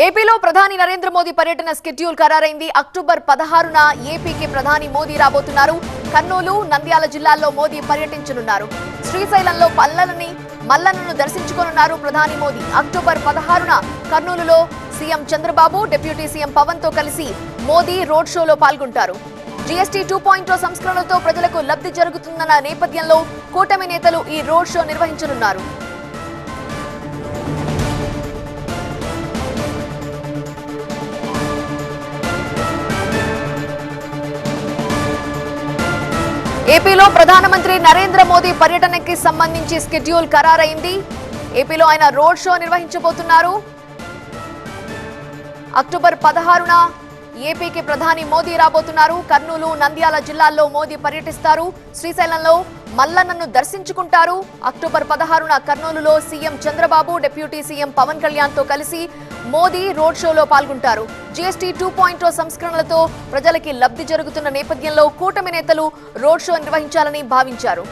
ఏపీలో ప్రధాని నరేంద్ర మోదీ పర్యటన స్కెడ్యూల్ ఖరారైంది. అక్టోబర్ 16న ఏపీకి ప్రధాని మోదీ రాబోతున్నారు. కర్నూలు, నంద్యాల జిల్లాల్లో మోదీ పర్యటించనున్నారు. శ్రీశైలంలో మల్లన్నను దర్శించుకోనున్నారు ప్రధాని మోదీ. అక్టోబర్ 16న కర్నూలులో CM Chandrababu, deputy CM Pawan తో కలిసి మోదీ రోడ్ షోలో పాల్గొంటారు. జీఎస్టీ 2.0 సంస్కరణలతో ప్రజలకు లబ్ధి జరుగుతుందన్న నేపథ్యంలో కూటమి నేతలు ఈ రోడ్ షో నిర్వహించనున్నారు. ఏపీలో ప్రధానమంత్రి నరేంద్ర మోదీ పర్యటనకి సంబంధించి స్కెడ్యూల్ ఖరారైంది. ఏపీలో ఆయన రోడ్ షో నిర్వహించబోతున్నారు. అక్టోబర్ 16న ఏపీకి ప్రధాని మోదీ రాబోతున్నారు. కర్నూలు, నంద్యాల జిల్లాల్లో మోదీ పర్యటిస్తారు. శ్రీశైలంలో మల్లన్నను దర్శించుకుంటారు. అక్టోబర్ 16న కర్నూలులో CM Chandrababu, deputy CM Pawan Kalyan తో కలిసి మోదీ రోడ్ షోలో పాల్గొంటారు. జీఎస్టీ 2.0 సంస్కరణలతో ప్రజలకి లబ్ధి జరుగుతున్న నేపథ్యంలో కూటమి నేతలు రోడ్ షో నిర్వహించాలని భావించారు.